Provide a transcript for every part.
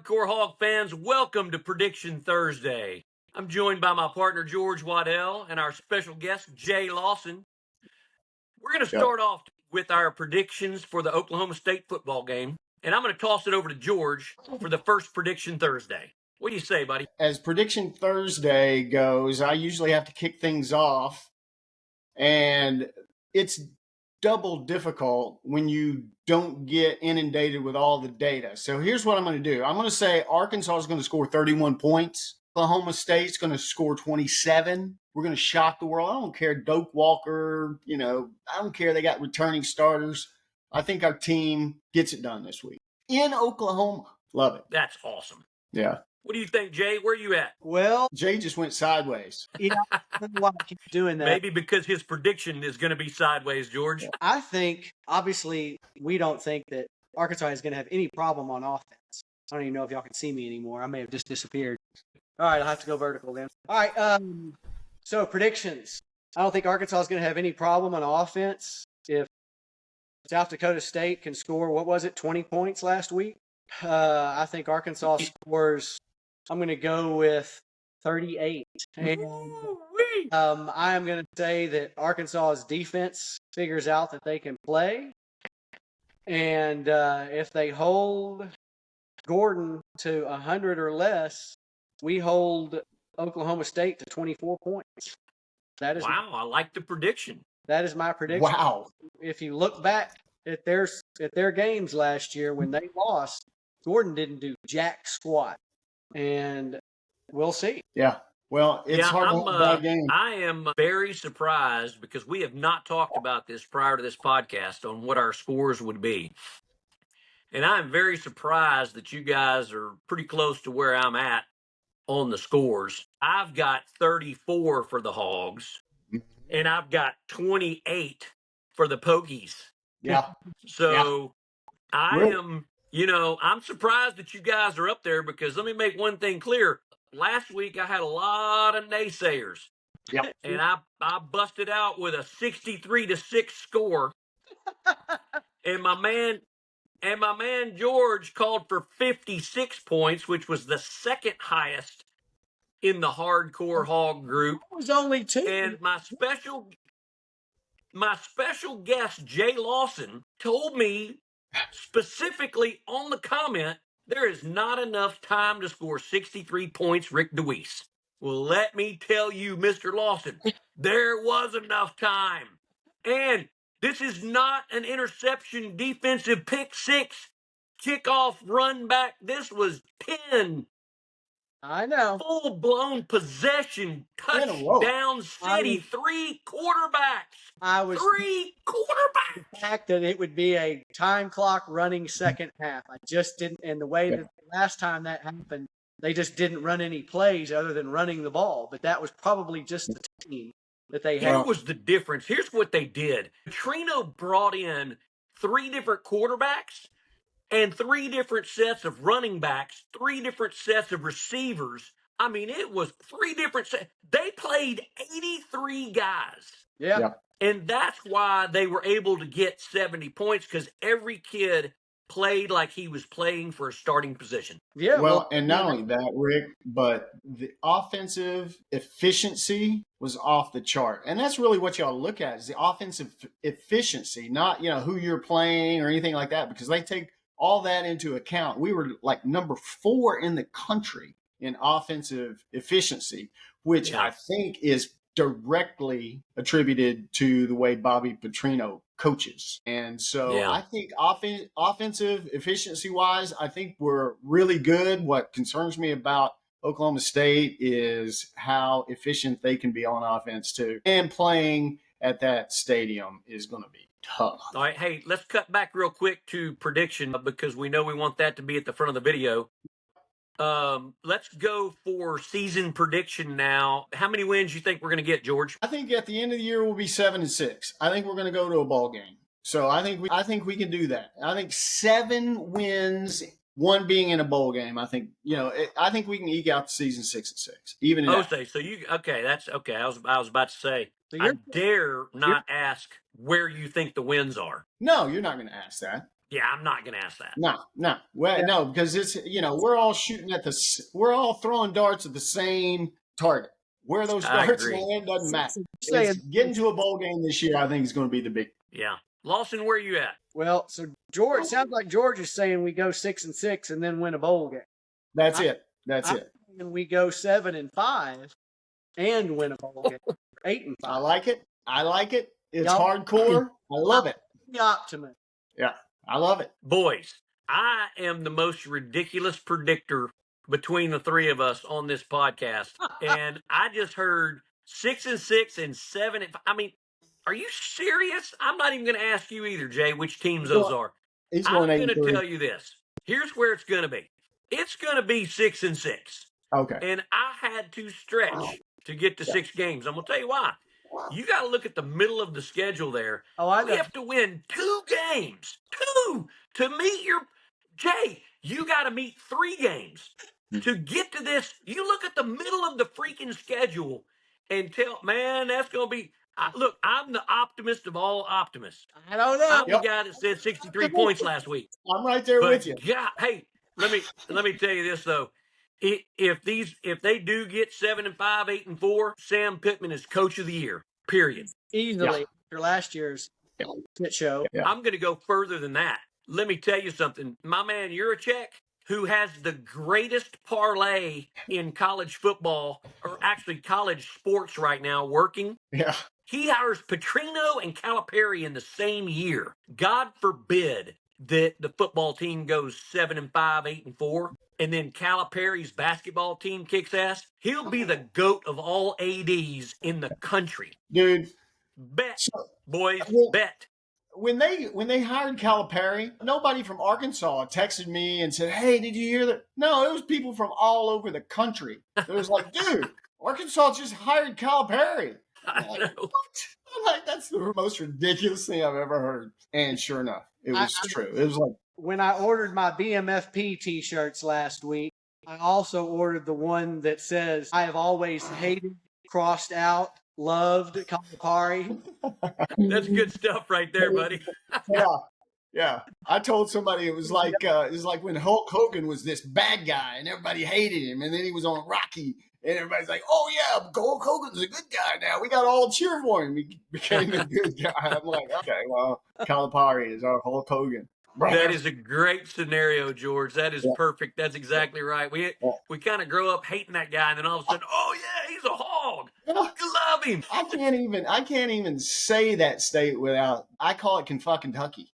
hardcore Hog fans, welcome to Prediction Thursday. I'm joined by my partner, George Waddell, and our special guest, Jay Lawson. We're going to start off with our predictions for the Oklahoma State football game, and I'm going to toss it over to George for the first Prediction Thursday. What do you say, buddy? As Prediction Thursday goes, I usually have to kick things off, and it's double difficult when you don't get inundated with all the data. So here's what I'm going to do. I'm going to say Arkansas is going to score 31 points. Oklahoma State's going to score 27. We're going to shock the world. I don't care. Doak Walker, I don't care. They got returning starters. I think our team gets it done this week. In Oklahoma. Love it. That's awesome. Yeah. What do you think, Jay? Where are you at? Well, Jay just went sideways. I don't know why I keep doing that. Maybe because his prediction is going to be sideways, George. I think, obviously, we don't think that Arkansas is going to have any problem on offense. I don't even know if y'all can see me anymore. I may have just disappeared. All right, I'll have to go vertical then. All right, so predictions. I don't think Arkansas is going to have any problem on offense. If South Dakota State can score, 20 points last week? I think Arkansas scores, I'm going to go with 38. And I am going to say that Arkansas's defense figures out that they can play. And if they hold Gordon to 100 or less, we hold Oklahoma State to 24 points. That is I like the prediction. That is my prediction. Wow. If you look back at their games last year when they lost, Gordon didn't do jack squat. And we'll see. Yeah. Well, it's hard to hold that game. I am very surprised because we have not talked about this prior to this podcast on what our scores would be. And I'm very surprised that you guys are pretty close to where I'm at on the scores. I've got 34 for the Hogs, and I've got 28 for the Pokies. Yeah. So I'm surprised that you guys are up there because let me make one thing clear. Last week I had a lot of naysayers. Yep. And I busted out with a 63-6 score. And my man George called for 56 points, which was the second highest in the hardcore Hog group. It was only 2. And my special guest Jay Lawson told me specifically on the comment, there is not enough time to score 63 points, Rick DeWese. Well, let me tell you, Mr. Lawson, there was enough time. And this is not an interception, defensive pick six, kickoff, run back. This was 10. I know. Full-blown possession, touchdown city, 3 quarterbacks. I was 3 quarterbacks. The fact that it would be a time clock running second half. I just didn't, and the way that the last time that happened, they just didn't run any plays other than running the ball. But that was probably just the team that they had. Here was the difference. Here's what they did. Petrino brought in 3 different quarterbacks and 3 different sets of running backs, 3 different sets of receivers. I mean, it was 3 different sets. They played 83 guys. Yeah. And that's why they were able to get 70 points because every kid played like he was playing for a starting position. Yeah. Well, and not only that, Rick, but the offensive efficiency was off the chart. And that's really what y'all look at is the offensive efficiency, not, who you're playing or anything like that, because they take all that into account. We were like number 4 in the country in offensive efficiency, which I think is directly attributed to the way Bobby Petrino coaches. And so I think offensive efficiency-wise, I think we're really good. What concerns me about Oklahoma State is how efficient they can be on offense too. And playing at that stadium is going to be tough. All right, hey, let's cut back real quick to prediction because we know we want that to be at the front of the video. Let's go for season prediction now. How many wins you think we're going to get, George? I think at the end of the year we'll be 7-6. I think we're going to go to a ball game. So I think we can do that. I think 7 wins, 1 being in a bowl game. I think I think we can eke out the season 6-6. Even in that's okay. I was about to say. I dare not ask where you think the wins are. No, you're not going to ask that. Yeah, I'm not going to ask that. No. Well, no, because it's we're all shooting at we're all throwing darts at the same target. Where those I darts agree. land doesn't matter. Saying- It's getting to a bowl game this year. I think is going to be the big. Yeah. Lawson, where you at? Well, so George sounds like George is saying we go 6-6 and then win a bowl game. That's it. And we go 7-5 and win a bowl game. 8-5. I like it. It's Y'all- hardcore. I love it. The optimist. Yeah, I love it. Boys, I am the most ridiculous predictor between the three of us on this podcast. And I just heard 6-6 and 7. I mean, are you serious? I'm not even going to ask you either, Jay, which teams those are. He's I'm going going to 8-3. tell you this. Here's where it's going to be. It's going to be 6-6. Okay. And I had to stretch to get to 6 games. I'm going to tell you why. You got to look at the middle of the schedule there. Oh, I We know. have to win 2 games. 2 to meet your Jay. You got to meet 3 games to get to this. You look at the middle of the freaking schedule and tell, man, that's going to be. Look, I'm the optimist of all optimists. I don't know. I'm the guy that said 63 points last week. I'm right there with you. Yeah, hey, let me tell you this though. If they do get 7-5, 8-4, Sam Pittman is coach of the year. Period. Easily after last year's shit show. Yeah. I'm going to go further than that. Let me tell you something. My man Yurachek, who has the greatest parlay in college football, or actually college sports right now, working. Yeah. He hires Petrino and Calipari in the same year. God forbid that the football team goes 7-5, 8-4, and then Calipari's basketball team kicks ass. He'll be the GOAT of all ADs in the country. Dude. Bet, So, boys, bet. when they hired Calipari, nobody from Arkansas texted me and said, "Hey, did you hear that?" No, it was people from all over the country. It was like, dude, Arkansas just hired Calipari. I I'm like, know. what? I'm like, that's the most ridiculous thing I've ever heard. And sure enough, it was true. It was like, When I ordered my BMFP t-shirts last week, I also ordered the one that says, I have always hated, crossed out, loved Calipari. That's good stuff right there, buddy. yeah. I told somebody it was like when Hulk Hogan was this bad guy and everybody hated him, and then he was on Rocky. And everybody's like, "Oh yeah, Hulk Hogan's a good guy now. We got to all cheer for him. He became a good guy." I'm like, okay, well, Calipari is our Hulk Hogan. That is a great scenario, George. That is perfect. That's exactly right. We kind of grow up hating that guy, and then all of a sudden, oh yeah, he's a hog. You love him. I can't even say that state without. I call it Kentucky.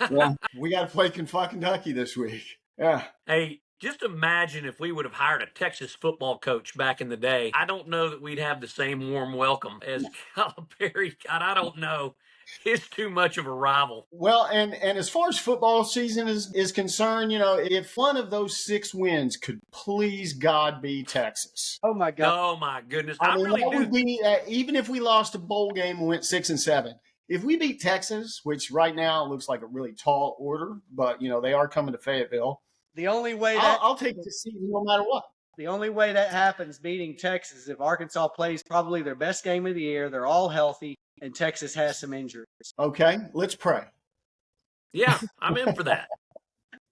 Yeah, we got to play Kentucky this week. Yeah. Hey, just imagine if we would have hired a Texas football coach back in the day. I don't know that we'd have the same warm welcome as Calipari. God, I don't know. It's too much of a rival. Well, and as far as football season is concerned, if one of those 6 wins could please God be Texas. Oh my God. Oh my goodness. I mean, really that do. would be, even if we lost a bowl game and went 6-7. If we beat Texas, which right now looks like a really tall order, but they are coming to Fayetteville. The only way I'll take the season no matter what. The only way that happens beating Texas is if Arkansas plays probably their best game of the year. They're all healthy, and Texas has some injuries. Okay, let's pray. Yeah, I'm in for that.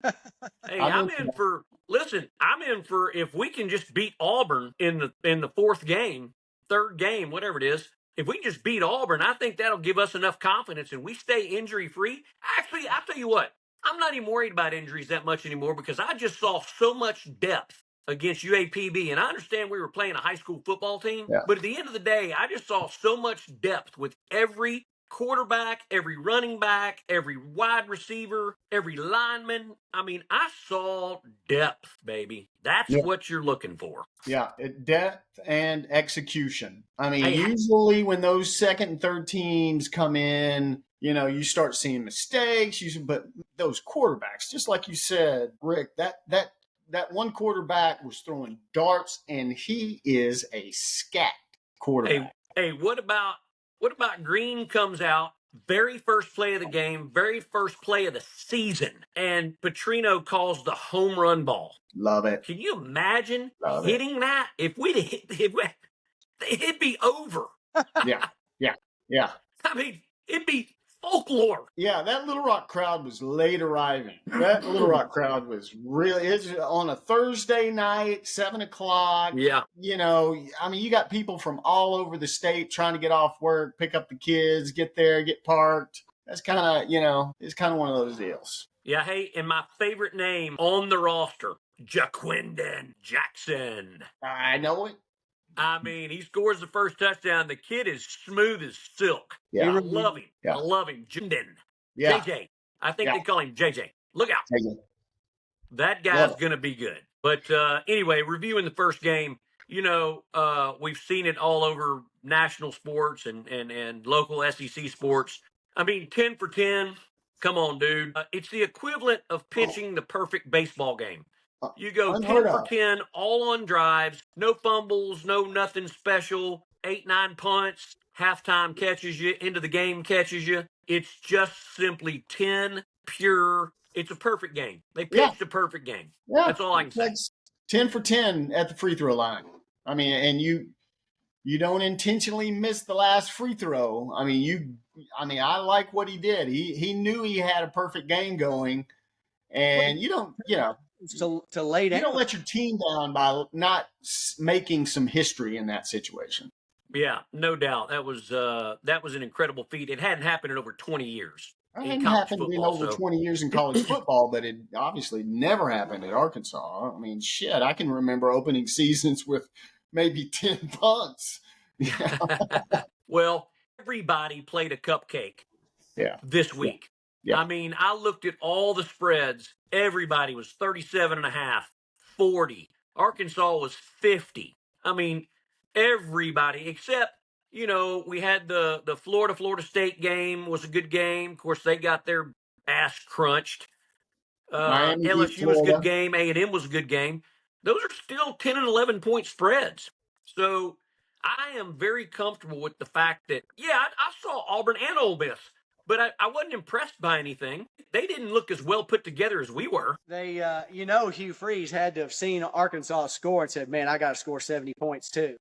Hey, I'm in for if we can just beat Auburn in the 4th game, 3rd game, whatever it is. If we can just beat Auburn, I think that'll give us enough confidence and we stay injury free. Actually, I'll tell you what, I'm not even worried about injuries that much anymore because I just saw so much depth against UAPB. And I understand we were playing a high school football team, but at the end of the day, I just saw so much depth with every quarterback, every running back, every wide receiver, every lineman. I mean, I saw depth, baby. That's what you're looking for. Yeah, depth and execution. I mean, usually when those 2nd and 3rd teams come in, you start seeing mistakes. But those quarterbacks, just like you said, Rick, that one quarterback was throwing darts, and he is a scat quarterback. Hey, what about Green comes out, very first play of the game, very first play of the season, and Petrino calls the home run ball. Love it. Can you imagine hitting that? If we'd hit it'd be over. Yeah. I mean, it'd be full folklore. Yeah, that Little Rock crowd was late arriving. That Little Rock crowd was really, it's on a Thursday night, 7 o'clock. Yeah. You know, I mean, you got people from all over the state trying to get off work, pick up the kids, get there, get parked. That's kind of, you know, it's kind of one of those deals. Yeah, hey, and my favorite name on the roster, Jaquindon Jackson. I know it. I mean, he scores the first touchdown. The kid is smooth as silk. Yeah. I love him. Yeah. I love him. Jaquindon. Yeah. JJ. I think Yeah. they call him JJ. Look out. Take it. That guy's going to be good. But anyway, reviewing the first game, you know, we've seen it all over national sports and local SEC sports. I mean, 10 for 10. Come on, dude. It's the equivalent of pitching the perfect baseball game. You go Unheard 10 for of. 10, all on drives, no fumbles, no nothing special, 8-9 punts, halftime catches you, into the game catches you. It's just simply 10 pure. It's a perfect game. They pitched a perfect game. Yeah. That's all I can say. That's 10 for 10 at the free throw line. I mean, and you don't intentionally miss the last free throw. I mean, I like what he did. He knew he had a perfect game going, and you don't lay down. You don't let your team down by not making some history in that situation. Yeah, no doubt. That was an incredible feat. It hadn't happened in over 20 years. It hadn't happened in over 20 years in college football, but it obviously never happened at Arkansas. I mean, shit, I can remember opening seasons with maybe 10 punts. Yeah. Well, everybody played a cupcake this week. Yeah. I mean, I looked at all the spreads. Everybody was 37.5, 40. Arkansas was 50. I mean, everybody except, you know, we had the Florida State game was a good game. Of course, they got their ass crunched. LSU was a good game. A&M was a good game. Those are still 10 and 11 point spreads. So I am very comfortable with the fact that, I saw Auburn and Ole Miss, but I wasn't impressed by anything. They didn't look as well put together as we were. They, Hugh Freeze had to have seen Arkansas score and said, man, I got to score 70 points too.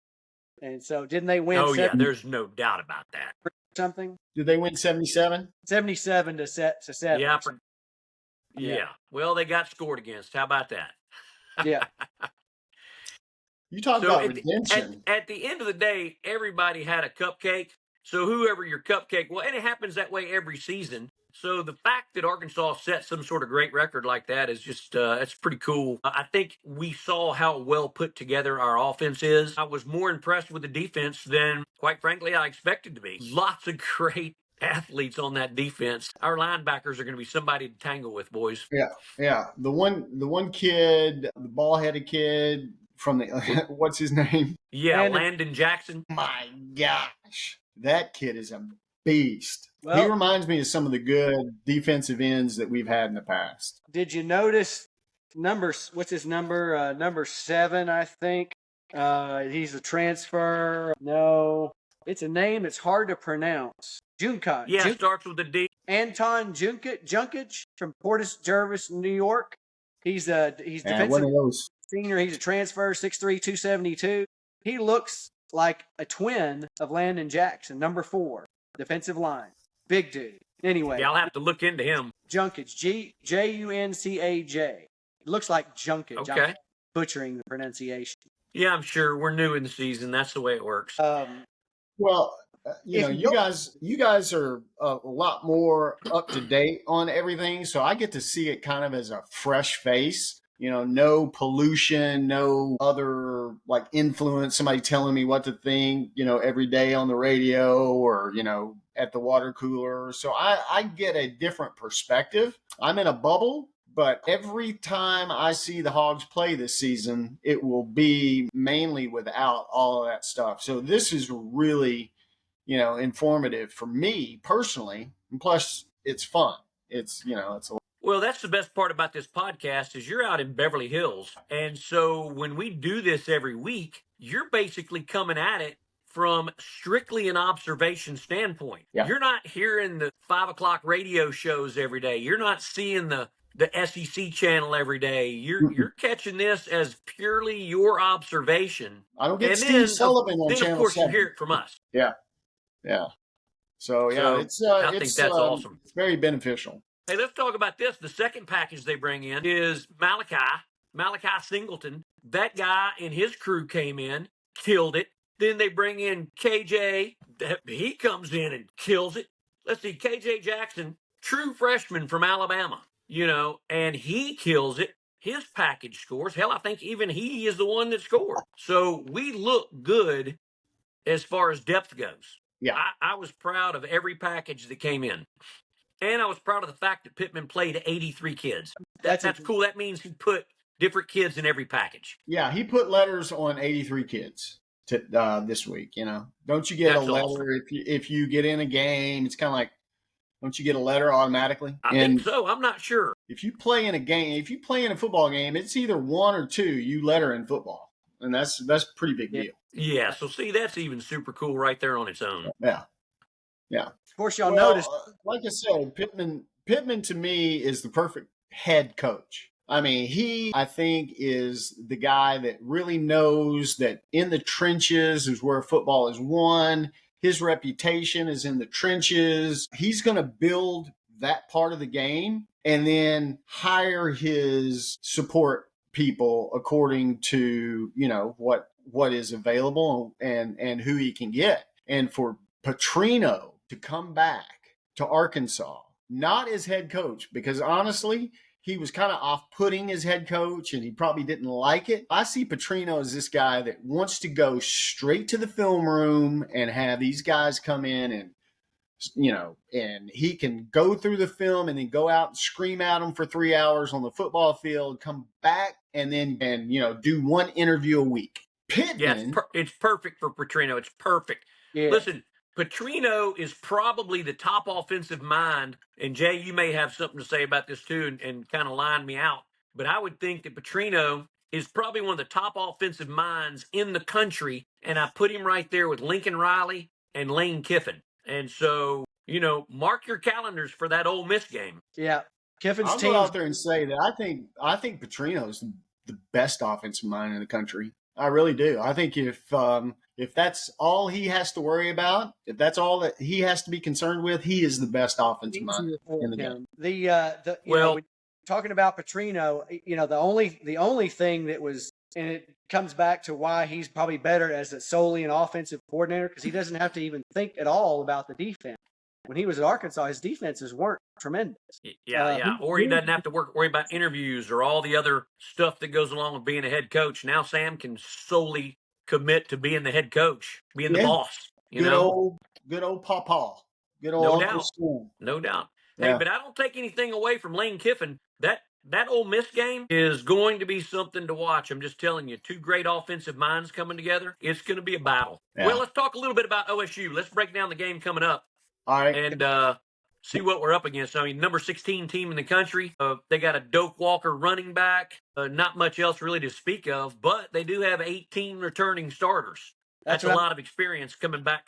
And so didn't they win? Oh, yeah, there's no doubt about that. Something? Did they win 77? 77 to 7. Yeah. Yeah. Well, they got scored against. How about that? Yeah. You talk about redemption. At the end of the day, everybody had a cupcake. So whoever your cupcake was, and it happens that way every season. So the fact that Arkansas set some sort of great record like that is just, it's pretty cool. I think we saw how well put together our offense is. I was more impressed with the defense than, quite frankly, I expected to be. Lots of great athletes on that defense. Our linebackers are going to be somebody to tangle with, boys. Yeah. The one kid, the ball-headed kid from the, what's his name? Yeah, Landon Jackson. My gosh. That kid is a beast. Well, he reminds me of some of the good defensive ends that we've had in the past. Did you notice what's his number? Number 7, I think. He's a transfer. No, it's a name that's hard to pronounce. Junkai. Yeah, starts with a D. Anton Junkage from Portis Jervis, New York. He's defensive one of those. Senior. He's a transfer, 6'3", 272. He looks like a twin of Landon Jackson, number 4, defensive line. Big dude. Anyway. Yeah, I'll have to look into him. Junkage, Juncaj. Looks like Junkage. Okay. I'm butchering the pronunciation. Yeah, I'm sure. We're new in the season. That's the way it works. Well, you guys are a lot more up to date on everything, so I get to see it kind of as a fresh face. You know, no pollution, no other like influence, somebody telling me what to think, you know, every day on the radio or, you know, at the water cooler. So I get a different perspective. I'm in a bubble, but every time I see the Hogs play this season, it will be mainly without all of that stuff. So this is really, you know, informative for me personally. And plus it's fun. It's, you know, it's a Well, that's the best part about this podcast is you're out in Beverly Hills. And so when we do this every week, you're basically coming at it from strictly an observation standpoint. Yeah. You're not hearing the 5 o'clock radio shows every day. You're not seeing the SEC channel every day. You're catching this as purely your observation. I don't get Steve Sullivan on Channel 7. Then, of course, you hear it from us. Yeah. So yeah, I think that's awesome. it's very beneficial. Hey, let's talk about this. The second package they bring in is Malachi Singleton. That guy and his crew came in, killed it. Then they bring in KJ. He comes in and kills it. Let's see, KJ Jackson, true freshman from Alabama, and he kills it. His package scores. Hell, I think even he is the one that scored. So we look good as far as depth goes. Yeah. I was proud of every package that came in. And I was proud of the fact that Pittman played 83 kids. That's cool. That means he put different kids in every package. Yeah, he put letters on 83 kids this week. Don't you get a letter awesome. if you get in a game? It's kind of like, don't you get a letter automatically? I think so. I'm not sure. If you play in a football game, it's either one or two you letter in football, and that's a pretty big deal. Yeah. So see, that's even super cool right there on its own. Yeah. Of course, y'all noticed. Like I said, Pittman to me is the perfect head coach. I mean, I think, is the guy that really knows that in the trenches is where football is won. His reputation is in the trenches. He's going to build that part of the game and then hire his support people according to, what is available and who he can get. And for Petrino to come back to Arkansas, not as head coach, because honestly, he was kind of off-putting as head coach and he probably didn't like it. I see Petrino as this guy that wants to go straight to the film room and have these guys come in and, and he can go through the film and then go out and scream at them for 3 hours on the football field, come back and do one interview a week. Pittman. Yeah, it's perfect for Petrino. It's perfect. Yeah. Listen, Petrino is probably the top offensive mind, and Jay, you may have something to say about this too and kind of line me out, but I would think that Petrino is probably one of the top offensive minds in the country, and I put him right there with Lincoln Riley and Lane Kiffin. And so, mark your calendars for that Ole Miss game. Yeah. Kiffin's team. I'll go out there and say that I think Petrino's the best offensive mind in the country. I really do. I think if that's all he has to worry about, if that's all that he has to be concerned with, he is the best offensive mind in the game. Talking about Petrino, the only thing that was, and it comes back to why he's probably better as solely an offensive coordinator, because he doesn't have to even think at all about the defense. When he was at Arkansas, his defenses weren't tremendous. Yeah. Or he doesn't have to worry about interviews or all the other stuff that goes along with being a head coach. Now Sam can solely commit to being the head coach, being the boss. Good old Pawpaw. Good old Uncle School. No doubt. Yeah. Hey, but I don't take anything away from Lane Kiffin. That Ole Miss game is going to be something to watch. I'm just telling you, two great offensive minds coming together. It's going to be a battle. Yeah. Well, let's talk a little bit about OSU. Let's break down the game coming up. All right. And see what we're up against. I mean, number 16 team in the country. They got a Doak Walker running back. Not much else really to speak of, but they do have 18 returning starters. That's a lot of experience coming back.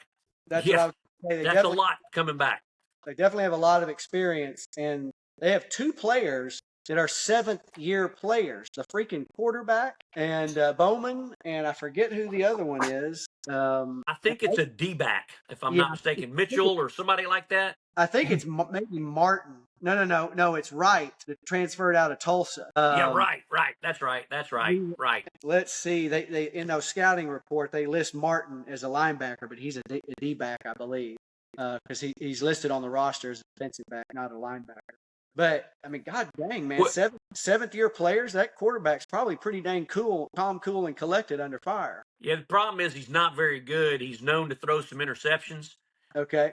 That's a lot coming back. They definitely have a lot of experience, and they have two players that are seventh-year players. The freaking quarterback and Bowman, and I forget who the other one is. I think it's a D-back, if I'm not mistaken. Mitchell or somebody like that. I think it's maybe Martin. No, it's Wright that transferred out of Tulsa. Right. That's right. Right. Let's see. They in those scouting report, they list Martin as a linebacker, but he's a D-back, I believe, because he's listed on the roster as a defensive back, not a linebacker. But, I mean, god dang, man, seventh-year players, that quarterback's probably pretty dang cool, calm, cool, and collected under fire. Yeah, the problem is he's not very good. He's known to throw some interceptions. Okay.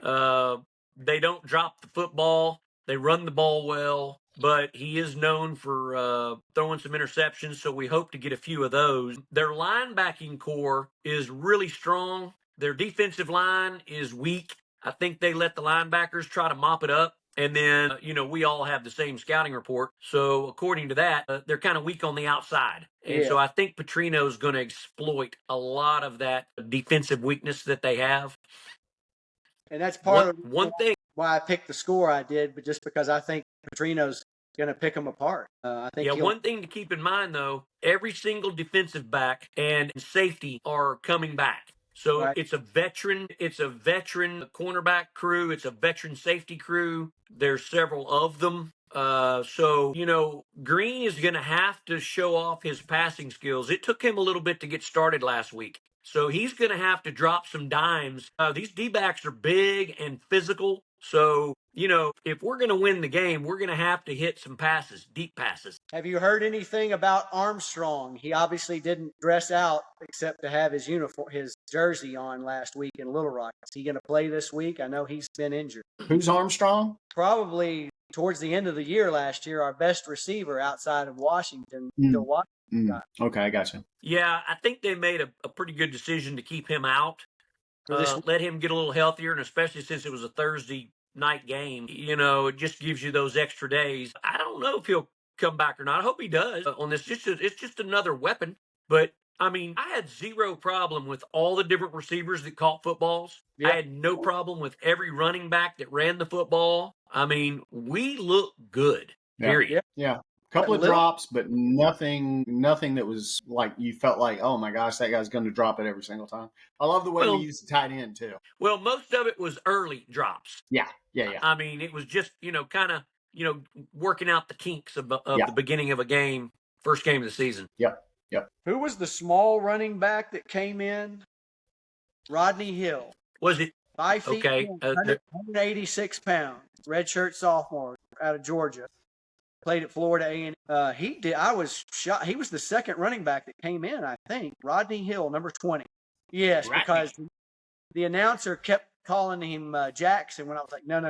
They don't drop the football. They run the ball well, but he is known for throwing some interceptions, so we hope to get a few of those. Their linebacking core is really strong. Their defensive line is weak. I think they let the linebackers try to mop it up. And then, we all have the same scouting report. So according to that, they're kind of weak on the outside. And so I think Petrino's going to exploit a lot of that defensive weakness that they have. And that's part of one thing why I picked the score I did, but just because I think Petrino's going to pick them apart. I think one thing to keep in mind, though, every single defensive back and safety are coming back. So Right. it's a veteran cornerback crew. It's a veteran safety crew. There's several of them. So, Green is going to have to show off his passing skills. It took him a little bit to get started last week. So he's going to have to drop some dimes. These D-backs are big and physical. So, if we're going to win the game, we're going to have to hit some passes, deep passes. Have you heard anything about Armstrong? He obviously didn't dress out except to have his jersey on last week in Little Rock. Is he going to play this week? I know he's been injured. Who's Armstrong? Probably towards the end of the year last year, our best receiver outside of Washington. Till Washington Okay, I got you. Yeah, I think they made a pretty good decision to keep him out. Let him get a little healthier, and especially since it was a Thursday night game, it just gives you those extra days. I don't know if he'll come back or not. I hope he does on this. It's just another weapon. But, I had zero problem with all the different receivers that caught footballs. Yep. I had no problem with every running back that ran the football. We look good, period. Yeah. Couple of drops, but nothing that was like you felt like, oh my gosh, that guy's going to drop it every single time. I love the way we use the tight end too. Well, most of it was early drops. Yeah. It was just kind of working out the kinks of the beginning of a game, first game of the season. Yep. Who was the small running back that came in? Rodney Hill. Was it 5 feet? Okay. 186 pounds. Redshirt sophomore out of Georgia. Played at Florida A&M. He did. I was shocked. He was the second running back that came in, I think. Rodney Hill, number 20. Yes, because the announcer kept calling him Jackson when I was like, no.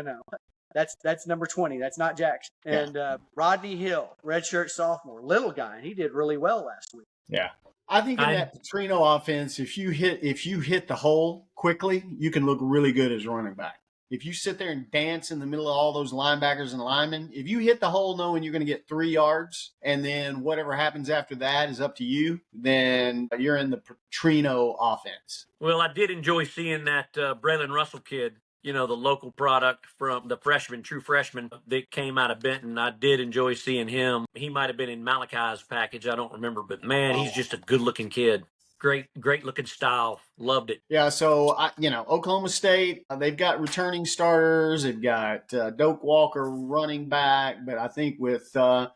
That's number 20. That's not Jackson. And Rodney Hill, redshirt sophomore, little guy, and he did really well last week. Yeah. I think in that Petrino offense, if you hit the hole quickly, you can look really good as running back. If you sit there and dance in the middle of all those linebackers and linemen, if you hit the hole knowing you're going to get 3 yards and then whatever happens after that is up to you, then you're in the Petrino offense. Well, I did enjoy seeing that Braylon Russell kid, the local product from the true freshman that came out of Benton. I did enjoy seeing him. He might have been in Malachi's package. I don't remember, but man, he's just a good-looking kid. Great looking style. Loved it. Yeah, so, Oklahoma State, they've got returning starters. They've got Doak Walker running back. But I think with, I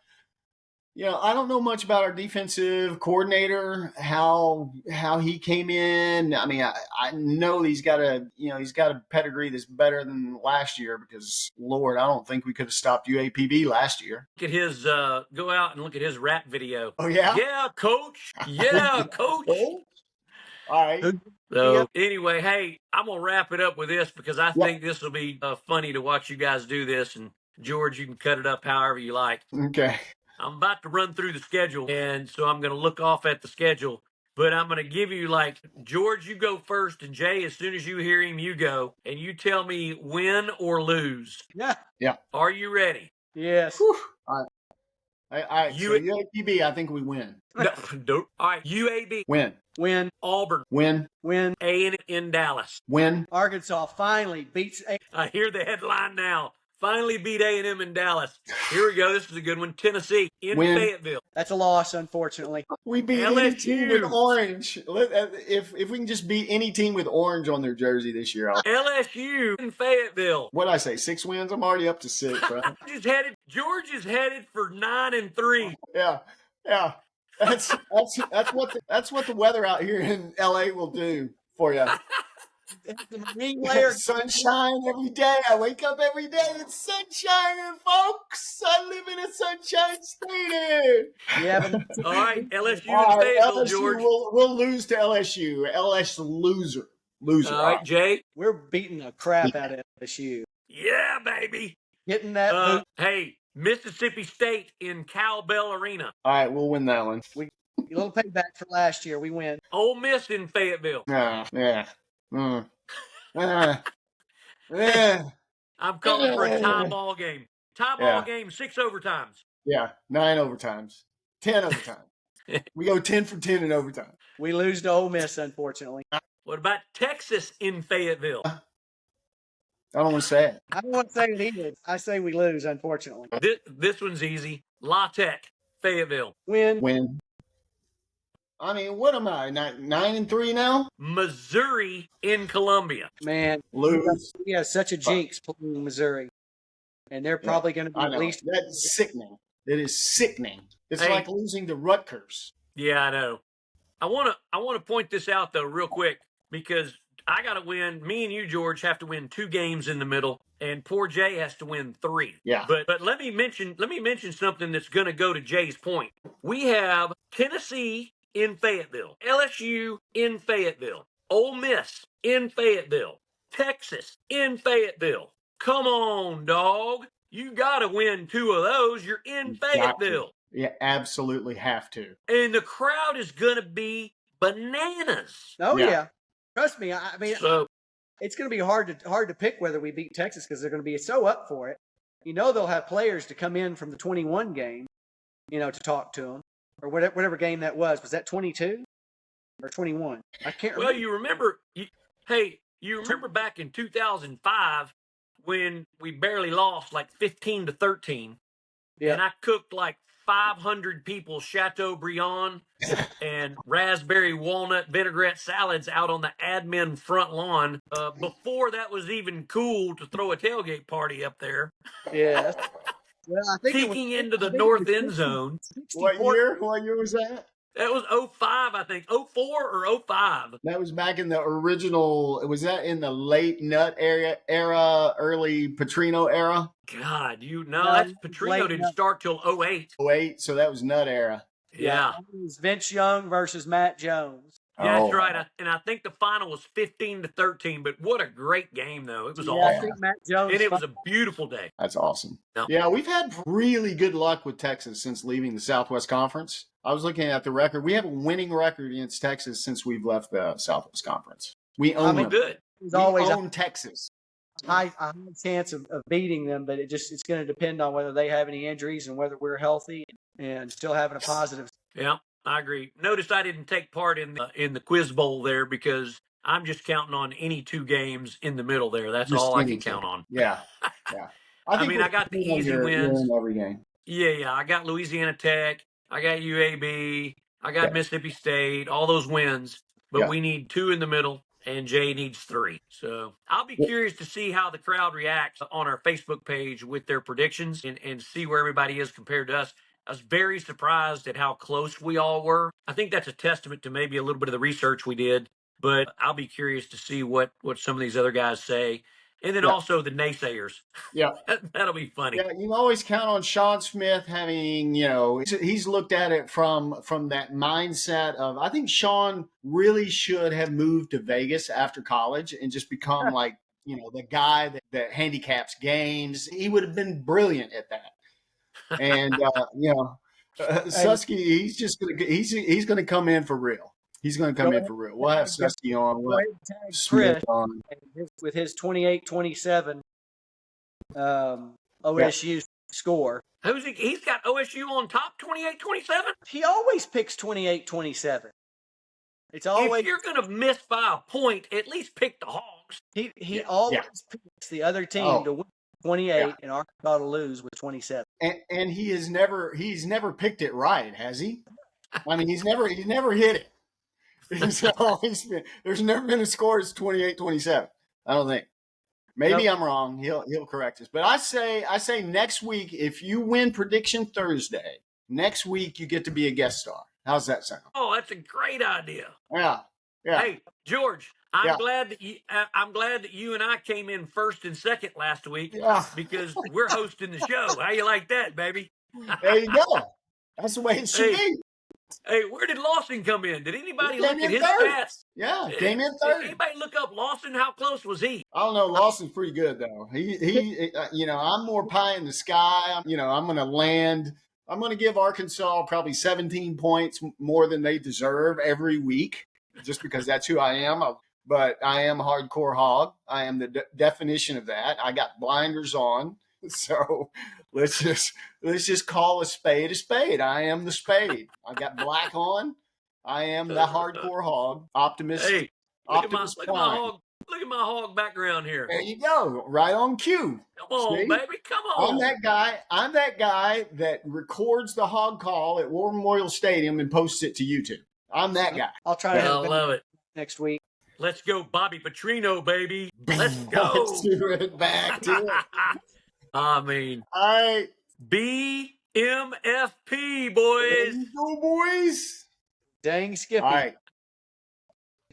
don't know much about our defensive coordinator, how he came in. I know he's got a pedigree that's better than last year because, Lord, I don't think we could have stopped UAPB last year. Look at his, go out and look at his rap video. Oh, yeah? Yeah, coach. Yeah, coach. All right. So anyway, hey, I'm going to wrap it up with this because I think this will be funny to watch you guys do this. And George, you can cut it up however you like. Okay. I'm about to run through the schedule, and so I'm going to look off at the schedule. But I'm going to give you, George, you go first, and Jay, as soon as you hear him, you go. And you tell me win or lose. Yeah. Are you ready? Yes. Whew. All right. So UAPB, I think we win. No. All right. UAB. Win. Auburn. Win. A&M in Dallas. Win. Arkansas finally beats I hear the headline now. Finally beat A&M in Dallas. Here we go. This is a good one. Tennessee in Fayetteville. That's a loss, unfortunately. We beat any team with orange. If we can just beat any team with orange on their jersey this year. LSU in Fayetteville. What'd I say? 6 wins? I'm already up to 6, right? George is headed for 9-3. Yeah. That's what the weather out here in LA will do for you. Sunshine every day. I wake up every day. It's sunshine, folks. I live in a sunshine state. Yeah. All right, LSU and Fayetteville, George. We'll lose to LSU. LSU loser. All right, Jay. We're beating the crap out of LSU. Yeah, baby. Getting that. Hey, Mississippi State in Cowbell Arena. All right, we'll win that one. A little payback for last year. We win. Ole Miss in Fayetteville. Yeah. I'm calling for a tie ball game. Tie ball game, 6 overtimes. Yeah, 9 overtimes. 10 overtimes. We go 10 for 10 in overtime. We lose to Ole Miss, unfortunately. What about Texas in Fayetteville? I don't want to say it. I don't want to say it either. I say we lose, unfortunately. This one's easy. La Tech, Fayetteville. Win. I mean, what am I? 9-3 now? Missouri in Columbia. Man, Lose. we have such a jinx playing Missouri, and they're Yeah, probably going to be I at know. least. That's sickening. It is sickening. It's Hey. like losing to Rutgers. Yeah, I know. I want to point this out though real quick because I got to win. Me and you, George, have to win 2 games in the middle, and poor Jay has to win 3. Yeah. But let me mention something that's going to go to Jay's point. We have Tennessee in Fayetteville, LSU in Fayetteville, Ole Miss in Fayetteville, Texas in Fayetteville. Come on, dog. You got to win 2 of those. You're in Fayetteville. Yeah, absolutely have to. And the crowd is going to be bananas. Oh Yeah. yeah. Trust me. I mean, So, it's going to be hard to pick whether we beat Texas because they're going to be so up for it. You know, they'll have players to come in from the 21 game, to talk to them, or whatever game that was. Was that 22 or 21? I can't remember. well, you remember back in 2005 when we barely lost like 15-13, Yeah. and I cooked like 500 people Chateaubriand and raspberry walnut vinaigrette salads out on the admin front lawn before that was even cool to throw a tailgate party up there, Yeah. Well, I think peeking into the north end zone. What year? What year was that? That was 05, I think. 04 or 05. That was back in the original. Was that in the late Nut era, early Petrino era? God, No, that's it was Petrino late didn't enough. start till 08. 08, so that was Nut era. Yeah. It was Vince Young versus Matt Jones. Yeah, that's Oh. right. And I think the final was 15-13. But what a great game, though! It was Yeah, awesome, I think Matt Jones. and it was a beautiful day. That's awesome. No. Yeah, we've had really good luck with Texas since leaving the Southwest Conference. I was looking at the record. We have a winning record against Texas since we've left the Southwest Conference. We own Well, them. good. There's We always own Texas. a high chance of beating them, but it's going to depend on whether they have any injuries and whether we're healthy and still having a positive. Yeah, I agree. Notice I didn't take part in the quiz bowl there because I'm just counting on any 2 games in the middle there. That's Just all I any can two. count on. Yeah, yeah. I mean, I got the easy you're wins. in every game. Yeah. I got Louisiana Tech. I got UAB. I got Yeah. Mississippi State. All those wins. But Yeah. we need 2 in the middle, and Jay needs 3. So I'll be Yeah. curious to see how the crowd reacts on our Facebook page with their predictions and see where everybody is compared to us. I was very surprised at how close we all were. I think that's a testament to maybe a little bit of the research we did, but I'll be curious to see what some of these other guys say. And then Yeah. also the naysayers. Yeah. That'll be funny. Yeah, you can always count on Sean Smith having, he's looked at it from that mindset of, I think Sean really should have moved to Vegas after college and just become like, the guy that handicaps games. He would have been brilliant at that. And, Susky, he's gonna come in for real. He's gonna come in for real. We'll have Susky on. We'll have Smith Chris on. with his 28-27 OSU score. Who's he? He's got OSU on top 28-27? He always picks 28-27. It's always If you're going to miss by a point, at least pick the Hogs. he always picks the other team to win 28 and Arkansas to lose with 27. And he's never picked it right, has he? I mean, he's never hit it. It's always been, there's never been a score that's 28-27. I don't think. Maybe I'm wrong. He'll correct us. But I say next week, if you win prediction Thursday, next week you get to be a guest star. How's that sound? Oh, that's a great idea. Yeah. Hey, George, I'm glad that you and I came in first and second last week because we're hosting the show. How you like that, baby? There you go. That's the way it should be. Hey, where did Lawson come in? Did anybody look at his third. stats? Yeah, came in third. Did anybody look up Lawson? How close was he? I don't know. Lawson's pretty good though. He I'm more pie in the sky. I'm going to land. I'm going to give Arkansas probably 17 points more than they deserve every week, just because that's who I am. But I am a hardcore hog. I am the definition of that. I got blinders on. So let's just call a spade a spade. I am the spade. I got black on. I am the hardcore hog. Optimist. Hey, look at my hog background here. There you go. Right on cue. Come on, See? baby. Come on. I'm that guy that records the hog call at War Memorial Stadium and posts it to YouTube. I'm that guy. I'll try to I have a love it. next week. Let's go, Bobby Petrino, baby. Let's go. Let's do it. Back to it. I mean, All right. BMFP, There boys. you go, boys. Dang Skippy. All right.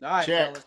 All right, Check. fellas.